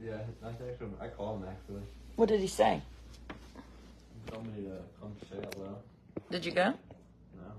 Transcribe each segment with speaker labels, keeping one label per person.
Speaker 1: Yeah, I texted him. I called him, actually.
Speaker 2: What did he say?
Speaker 1: He told me to come say hello.
Speaker 2: Did you go?
Speaker 1: No.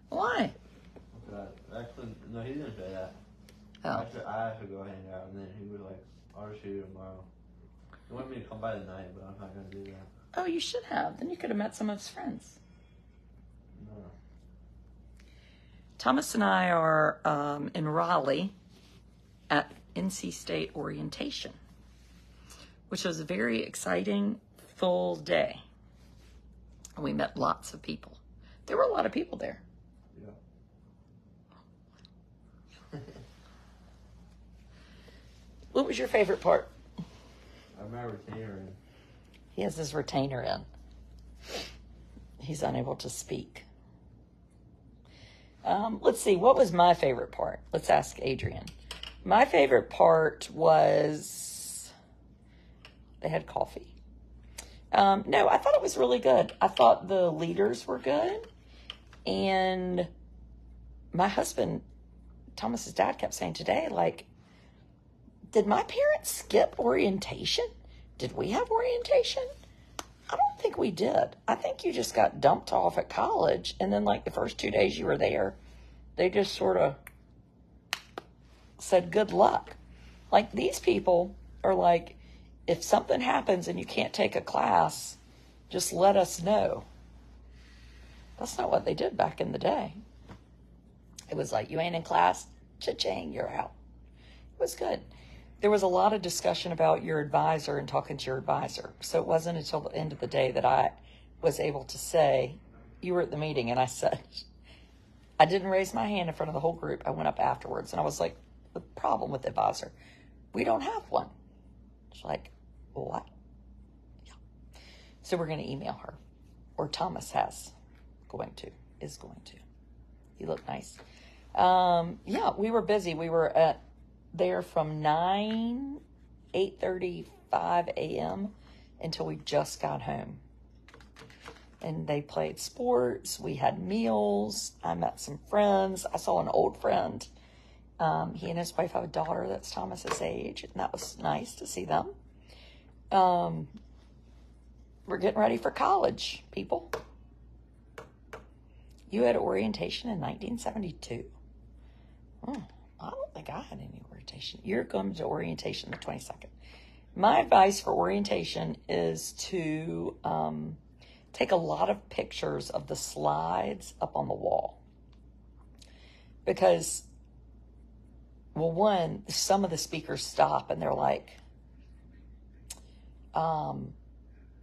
Speaker 2: Why?
Speaker 1: Actually, no, he didn't say that.
Speaker 2: Oh.
Speaker 1: I had to go hang out, and then he was like, I'll see you tomorrow. He wanted me to come by tonight, but I'm not going to do that.
Speaker 2: Oh, you should have. Then you could have met some of his friends.
Speaker 1: No.
Speaker 2: Thomas and I are in Raleigh at NC State orientation, which was a very exciting, full day. And we met lots of people. There were a lot of people there.
Speaker 1: Yeah.
Speaker 2: What was your favorite part?
Speaker 1: I have my retainer in.
Speaker 2: He has his retainer in. He's unable to speak. Let's see, what was my favorite part? Let's ask Adrian. My favorite part was they had coffee. No, I thought it was really good. I thought the leaders were good. And my husband, Thomas's dad, kept saying today, like, did my parents skip orientation? Did we have orientation? I don't think we did. I think you just got dumped off at college, and then like the first 2 days you were there, they just sort of said good luck. Like, these people are like, if something happens and you can't take a class, just let us know. That's not what they did back in the day. It was like, you ain't in class, cha-ching, you're out. It was good. There was a lot of discussion about your advisor and talking to your advisor. So it wasn't until the end of the day that I was able to say, you were at the meeting, and I said, I didn't raise my hand in front of the whole group. I went up afterwards, and I was like, the problem with the advisor, we don't have one. She's like, what? Yeah. So we're going to email her, or Thomas is going to. You look nice. Yeah, we were busy. We were there from 8:35 a.m. until we just got home. And they played sports. We had meals. I met some friends. I saw an old friend. He and his wife have a daughter that's Thomas's age, and that was nice to see them. We're getting ready for college, people. You had orientation in 1972. I don't think I had any orientation. You're going to orientation the 22nd. My advice for orientation is to take a lot of pictures of the slides up on the wall. Because, well, one, some of the speakers stop and they're like,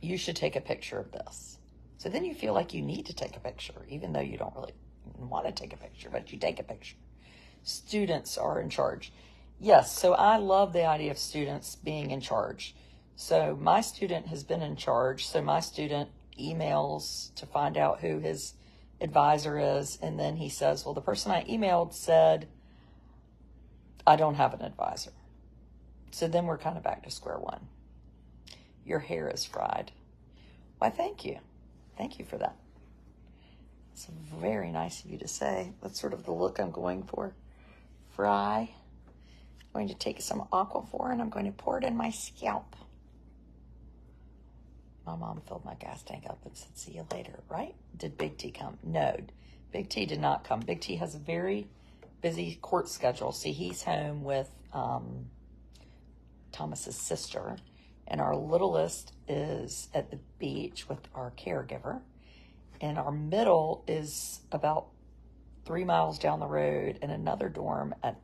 Speaker 2: you should take a picture of this. So then you feel like you need to take a picture, even though you don't really want to take a picture, but you take a picture. Students are in charge. Yes, so I love the idea of students being in charge. So my student has been in charge. So my student emails to find out who his advisor is. And then he says, well, the person I emailed said, I don't have an advisor. So then we're kind of back to square one. Your hair is fried. Why, thank you. Thank you for that. It's very nice of you to say. That's sort of the look I'm going for. Fry. I'm going to take some Aquaphor and I'm going to pour it in my scalp. My mom filled my gas tank up and said, see you later, right? Did Big T come? No, Big T did not come. Big T has a very busy court schedule. See, he's home with Thomas's sister, and our littlest is at the beach with our caregiver, and our middle is about 3 miles down the road in another dorm at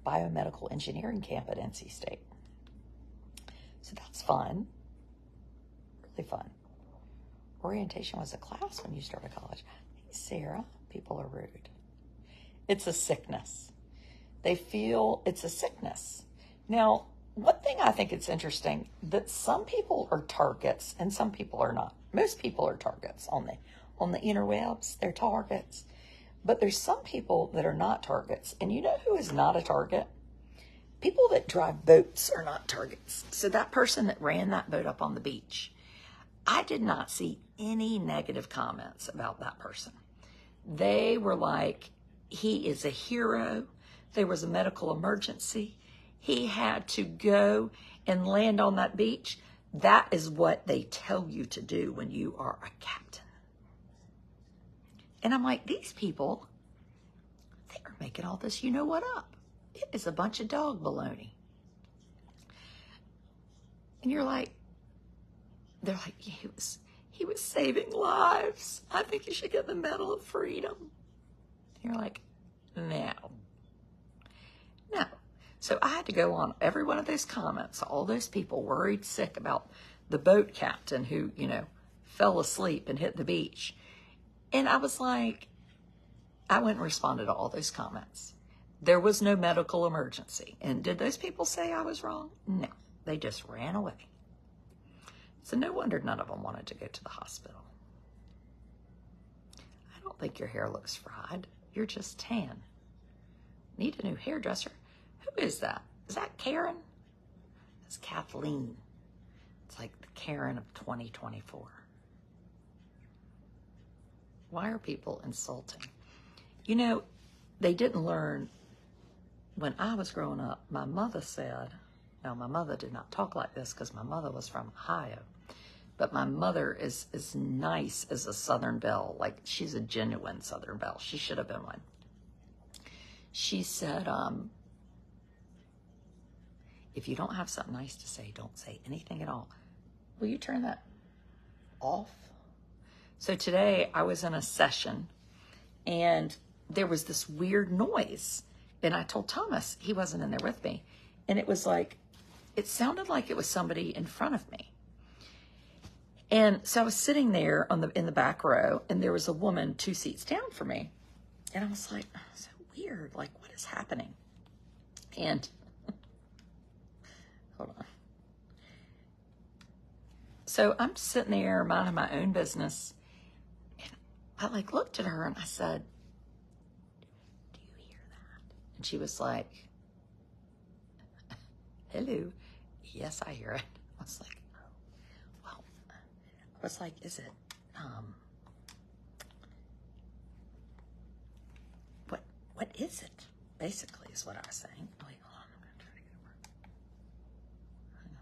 Speaker 2: biomedical engineering camp at NC State. So that's fun. Really fun. Orientation was a class when you started college. Hey, Sarah, people are rude. It's a sickness. They feel it's a sickness. Now, one thing I think it's interesting, that some people are targets and some people are not. Most people are targets on the interwebs. They're targets. But there's some people that are not targets. And you know who is not a target? People that drive boats are not targets. So that person that ran that boat up on the beach, I did not see any negative comments about that person. They were like, he is a hero. There was a medical emergency. He had to go, and land on that beach. That is what they tell you to do when you are a captain. And I'm like, these people, they are making all this, you know what, up. It is a bunch of dog baloney. And you're like, they're like, he was saving lives. I think you should get the Medal of Freedom. And you're like, no. So I had to go on every one of those comments, all those people worried sick about the boat captain who, you know, fell asleep and hit the beach. And I was like, I went and responded to all those comments. There was no medical emergency. And did those people say I was wrong? No, they just ran away. So no wonder none of them wanted to go to the hospital. I don't think your hair looks fried. You're just tan. Need a new hairdresser. Who is that? Is that Karen? It's Kathleen. It's like the Karen of 2024. Why are people insulting? You know, they didn't learn. When I was growing up, my mother said, no, my mother did not talk like this because my mother was from Ohio. But my mother is as nice as a Southern Belle. Like, she's a genuine Southern Belle. She should have been one. She said, if you don't have something nice to say, don't say anything at all. Will you turn that off? So today I was in a session and there was this weird noise. And I told Thomas, he wasn't in there with me. And it was like, it sounded like it was somebody in front of me. And so I was sitting there in the back row and there was a woman 2 seats down from me. And I was like, oh, so weird. Like, what is happening? And hold on. So I'm sitting there minding my own business. And I like looked at her and I said, do you hear that? And she was like, hello. Yes, I hear it. I was like, oh, well, I was like, is it, what is it? Basically is what I was saying. Wait, hold on, I'm going to try to get it work. Hang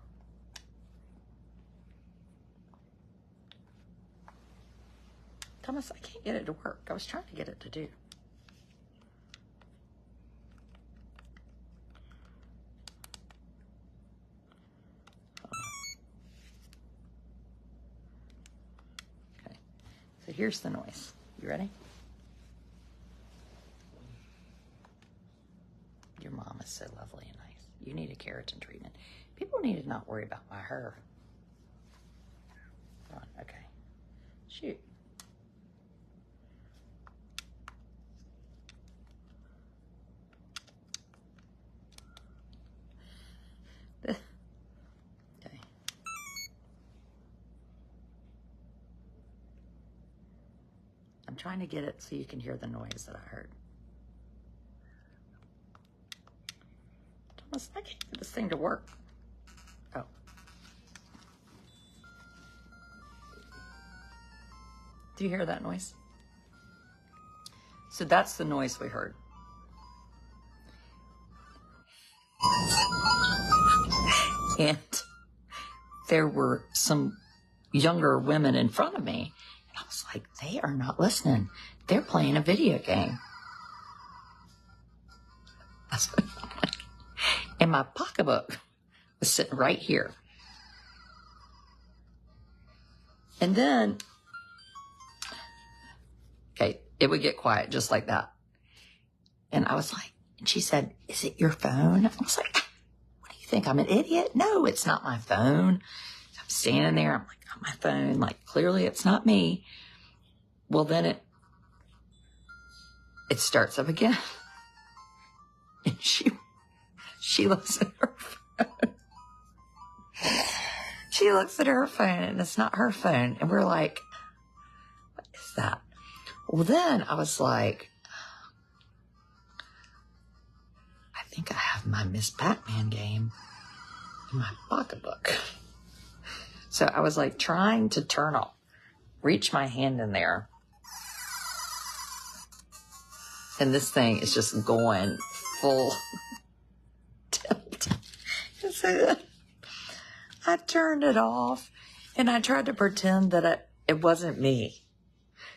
Speaker 2: on. Thomas, I can't get it to work. I was trying to get it to do. Okay, so here's the noise. You ready? Your mom is so lovely and nice. You need a keratin treatment. People need to not worry about my hair. Hold on, okay. Shoot. Okay. I'm trying to get it so you can hear the noise that I heard. I can't get this thing to work. Oh. Do you hear that noise? So that's the noise we heard. And there were some younger women in front of me. And I was like, they are not listening. They're playing a video game. That's what I'm like. And my pocketbook was sitting right here. And then, okay, it would get quiet just like that. And I was like, and she said, is it your phone? I was like, what do you think? I'm an idiot? No, it's not my phone. I'm standing there. I'm like, on my phone. Like, clearly it's not me. Well, then it starts up again. And she looks at her phone. She looks at her phone and it's not her phone. And we're like, what is that? Well, then I was like, I think I have my Miss Batman game in my pocketbook. So I was like trying to reach my hand in there. And this thing is just going full tilt. I turned it off and I tried to pretend that it wasn't me.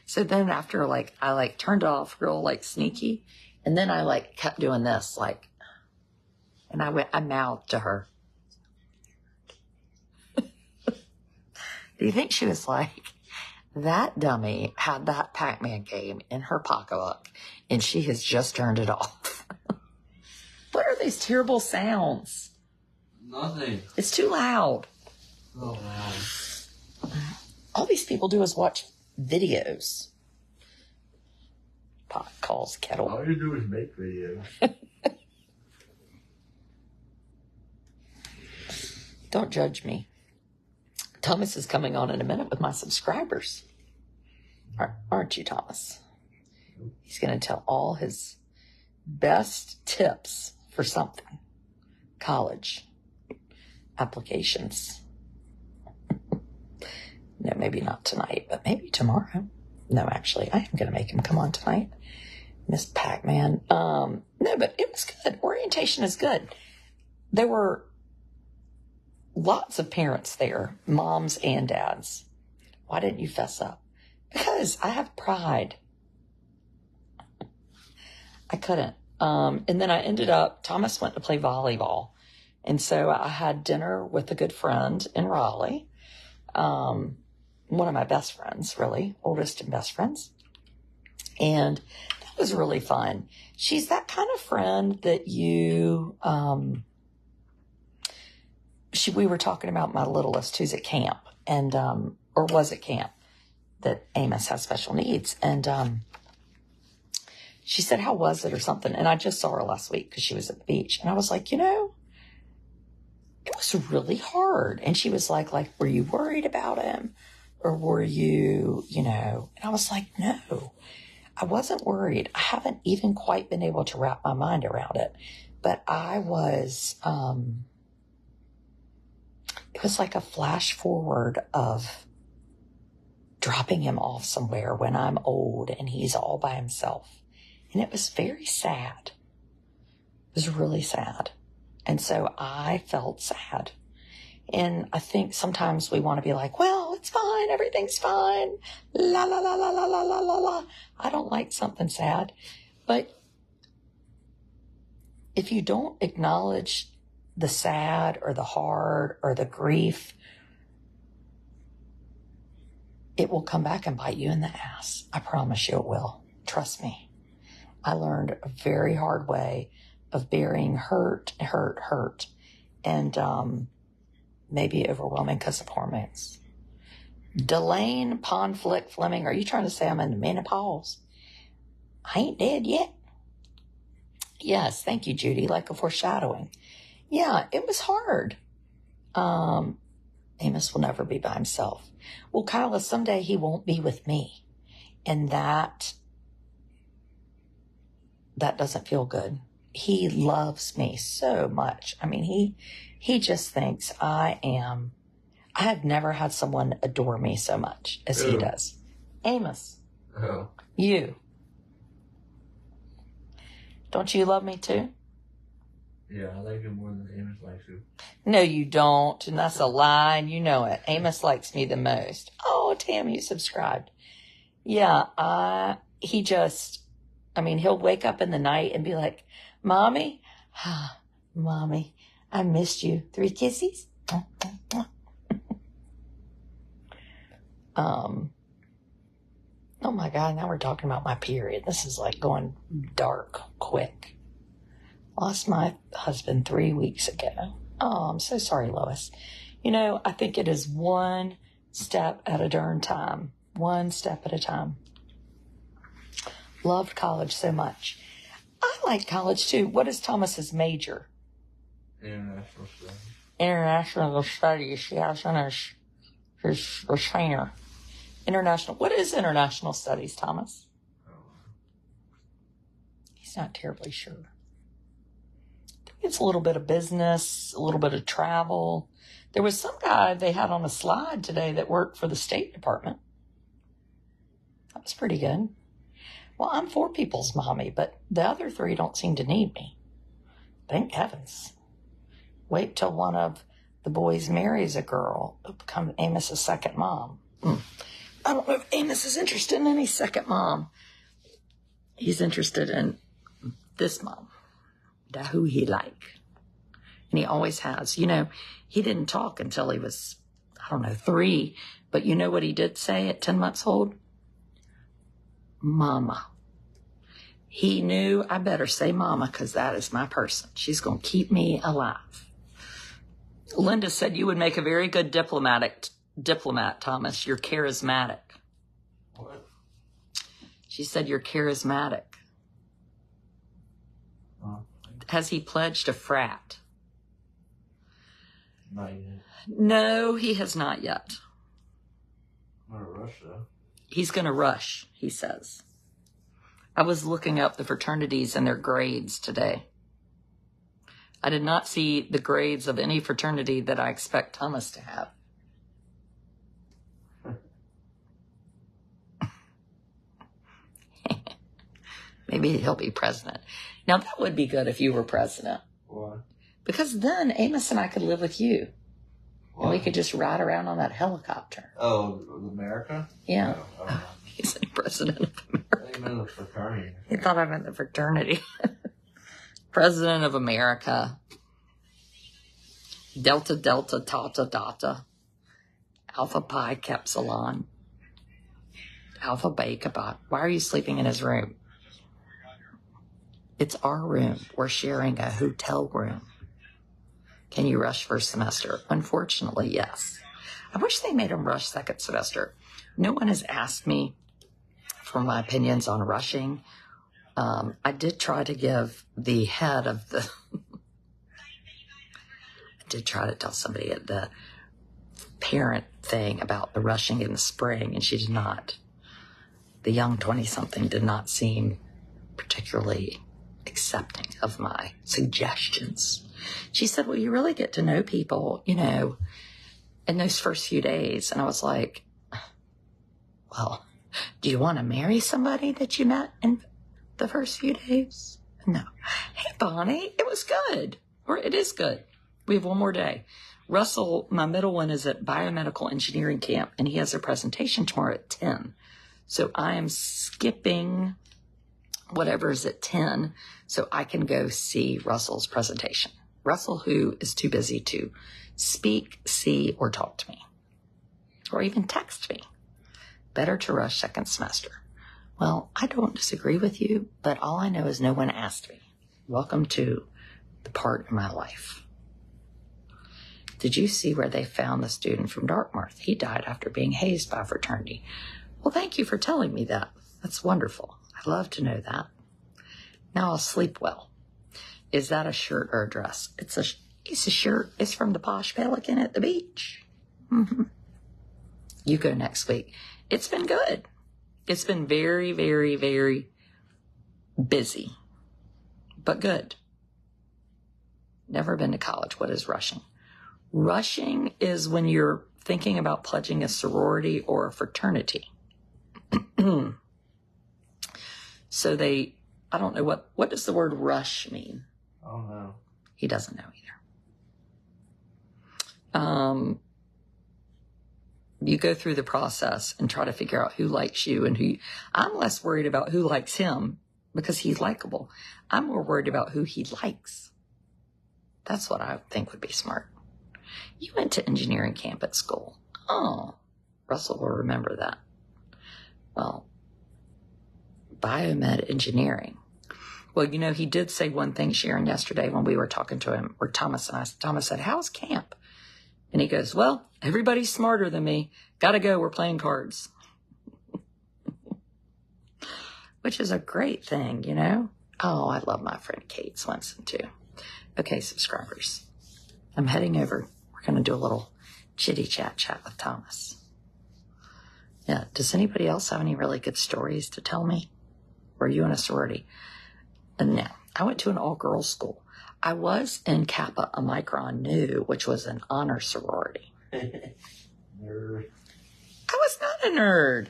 Speaker 2: So then after I turned it off real sneaky, and then I kept doing this and I mouthed to her. Do you think she was like, that dummy had that Pac-Man game in her pocketbook and she has just turned it off? What are these terrible sounds?
Speaker 1: Nothing.
Speaker 2: It's too loud.
Speaker 1: Oh, wow.
Speaker 2: All these people do is watch videos. Pot calls kettle.
Speaker 1: All you do is make videos.
Speaker 2: Don't judge me. Thomas is coming on in a minute with my subscribers. Aren't you, Thomas? He's going to tell all his best tips for something. College. Applications. No, maybe not tonight, but maybe tomorrow. No, actually, I am going to make him come on tonight. Miss Pac-Man. No, but it was good. Orientation is good. There were lots of parents there, moms and dads. Why didn't you fess up? Because I have pride. I couldn't. And then I ended up, Thomas went to play volleyball. And so I had dinner with a good friend in Raleigh. One of my best friends, really, oldest and best friends. And that was really fun. She's that kind of friend that you, we were talking about my littlest who's at camp and, or was at camp, that Amos has special needs. And, she said, how was it or something? And I just saw her last week because she was at the beach. And I was like, it was really hard. And she was like, were you worried about him? Or were you, and I was like, no, I wasn't worried. I haven't even quite been able to wrap my mind around it. But I was, it was like a flash forward of dropping him off somewhere when I'm old and he's all by himself. And it was very sad. It was really sad. And so I felt sad. And I think sometimes we want to be like, well, it's fine. Everything's fine. La, la, la, la, la, la, la, la, la. I don't like something sad. But if you don't acknowledge the sad or the hard or the grief, it will come back and bite you in the ass. I promise you it will. Trust me. I learned a very hard way of bearing hurt, and maybe overwhelming because of hormones. Delane Ponflick Fleming, are you trying to say I'm in the menopause? I ain't dead yet. Yes, thank you, Judy, like a foreshadowing. Yeah, it was hard. Amos will never be by himself. Well, Kyla, someday he won't be with me. And that doesn't feel good. He loves me so much. I mean, he just thinks I have never had someone adore me so much as he does. Amos.
Speaker 1: Oh.
Speaker 2: You. Don't you love me too?
Speaker 1: Yeah, I like him more than Amos likes you.
Speaker 2: No, you don't. And that's a lie. And you know it. Amos likes me the most. Oh, Tam, you subscribed. Yeah, he'll wake up in the night and be like, Mommy, Mommy, I missed you. 3 kisses? Oh my God, now we're talking about my period. This is like going dark quick. Lost my husband 3 weeks ago. Oh, I'm so sorry, Lois. I think it is one step at a darn time. One step at a time. Loved college so much. I like college too. What is Thomas's major?
Speaker 1: International studies.
Speaker 2: International studies. Yes, and his retainer. International. What is international studies, Thomas? He's not terribly sure. I think it's a little bit of business, a little bit of travel. There was some guy they had on a slide today that worked for the State Department. That was pretty good. Well, I'm 4 people's mommy, but the other 3 don't seem to need me. Thank heavens. Wait till one of the boys marries a girl who becomes Amos's second mom. I don't know if Amos is interested in any second mom. He's interested in this mom, that who he like. And he always has. You know, he didn't talk until he was, 3. But you know what he did say at 10 months old? Mama. He knew I better say mama because that is my person. She's going to keep me alive. Linda said you would make a very good diplomat, Thomas. You're charismatic.
Speaker 1: What?
Speaker 2: She said you're charismatic. Has he pledged a frat?
Speaker 1: Not yet.
Speaker 2: No, he has not yet.
Speaker 1: I'm gonna rush though.
Speaker 2: He's going to rush, he says. I was looking up the fraternities and their grades today. I did not see the grades of any fraternity that I expect Thomas to have. Maybe he'll be president. Now, that would be good if you were president.
Speaker 1: Why?
Speaker 2: Because then Amos and I could live with you.
Speaker 1: Why?
Speaker 2: And we could just ride around on that helicopter.
Speaker 1: Oh, America?
Speaker 2: Yeah.
Speaker 1: Oh.
Speaker 2: He's the president of America.
Speaker 1: I think meant the fraternity.
Speaker 2: He thought I meant the fraternity. President of America. Delta, Delta, Tata, Data. Alpha Pi, Capsilon. Alpha Beta. Why are you sleeping in his room? It's our room. We're sharing a hotel room. Can you rush first semester? Unfortunately, yes. I wish they made him rush second semester. No one has asked me for my opinions on rushing. I did try to give the head of the... I did try to tell somebody at the parent thing about the rushing in the spring, and she did not. The young 20-something did not seem particularly accepting of my suggestions. She said, well, you really get to know people, you know, in those first few days. And I was like, well, do you want to marry somebody that you met in the first few days? No. Hey, Bonnie, it was good. Or it is good. We have one more day. Russell, my middle one, is at biomedical engineering camp, and he has a presentation tomorrow at 10. So I am skipping whatever is at 10 so I can go see Russell's presentation. Russell, who is too busy to speak, see, or talk to me, or even text me. Better to rush second semester. Well, I don't disagree with you, but all I know is no one asked me. Welcome to the part of my life. Did you see where they found the student from Dartmouth? He died after being hazed by a fraternity. Well, thank you for telling me that. That's wonderful. I'd love to know that. Now I'll sleep well. Is that a shirt or a dress? It's a shirt. It's from the Posh Pelican at the beach. Mm-hmm. You go next week. It's been good. It's been very, very, very busy, but good. Never been to college. What is rushing? Rushing is when you're thinking about pledging a sorority or a fraternity. So I don't know what does the word rush mean?
Speaker 1: I don't know.
Speaker 2: He doesn't know either. You go through the process and try to figure out who likes you and who. I'm less worried about who likes him because he's likable. I'm more worried about who he likes. That's what I think would be smart. You went to engineering camp at school. Oh, Russell will remember that. Well, biomed engineering. Well, you know, he did say one thing, Sharon, yesterday when we were talking to him, or Thomas and I. Thomas said, how's camp? And he goes, well, everybody's smarter than me. Gotta go. We're playing cards. Which is a great thing, you know? Oh, I love my friend Kate Swenson, too. Okay, subscribers. I'm heading over. We're going to do a little chitty chat with Thomas. Yeah. Does anybody else have any really good stories to tell me? Were you in a sorority? No. I went to an all-girls school. I was in Kappa Omicron Nu, which was an honor sorority.
Speaker 1: Nerd.
Speaker 2: I was not a nerd.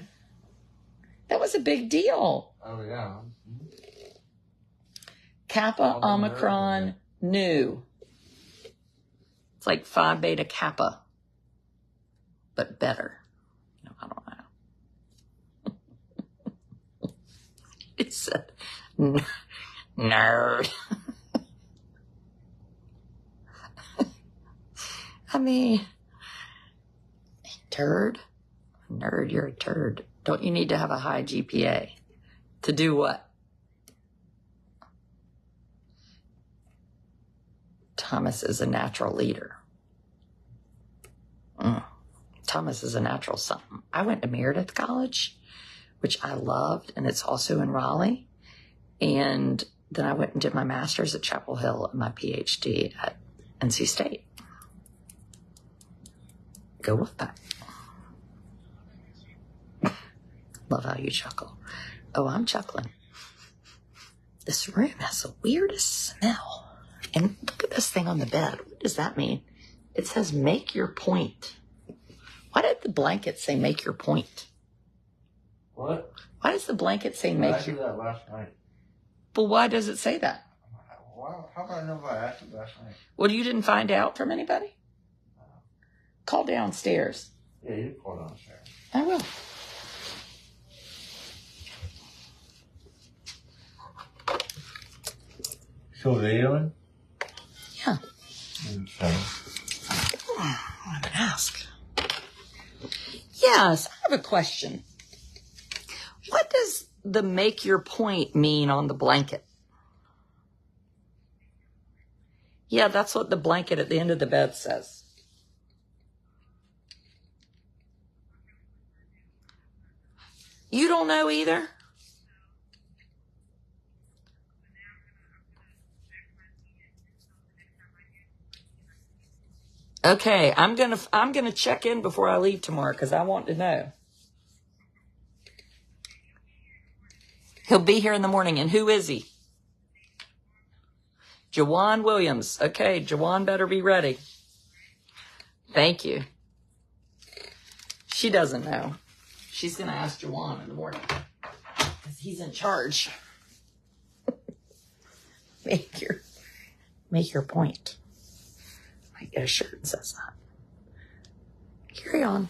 Speaker 2: That was a big deal.
Speaker 1: Oh, yeah.
Speaker 2: Kappa Omicron Nu. It's like Phi Beta Kappa, but better. No, I don't know. It said, nerd. I mean, turd? Nerd, you're a turd. Don't you need to have a high GPA? To do what? Thomas is a natural leader. Thomas is a natural something. I went to Meredith College, which I loved, and it's also in Raleigh. And then I went and did my master's at Chapel Hill and my PhD at NC State. Go Wolfpack. Love how you chuckle. Oh, I'm chuckling. This room has the weirdest smell. And look at this thing on the bed. What does that mean? It says, make your point. Why did the blanket say, make your point?
Speaker 1: What?
Speaker 2: Why does the blanket say, make
Speaker 1: I
Speaker 2: your...
Speaker 1: asked you that last night.
Speaker 2: But why does it say that?
Speaker 1: Wow, how do I know if I asked you last night?
Speaker 2: Well, you didn't find out from anybody? Call downstairs.
Speaker 1: Yeah, you called downstairs.
Speaker 2: I will.
Speaker 1: Still videoing?
Speaker 2: Yeah.
Speaker 1: Okay.
Speaker 2: I'm going to ask. Yes, I have a question. What does the make your point mean on the blanket? Yeah, that's what the blanket at the end of the bed says. You don't know either? Okay, I'm gonna check in before I leave tomorrow because I want to know. He'll be here in the morning. And who is he? Jawan Williams. Okay, Jawan better be ready. Thank you. She doesn't know. She's going to ask Jawan in the morning because he's in charge. Make your point. I get a shirt that says that. Carry on.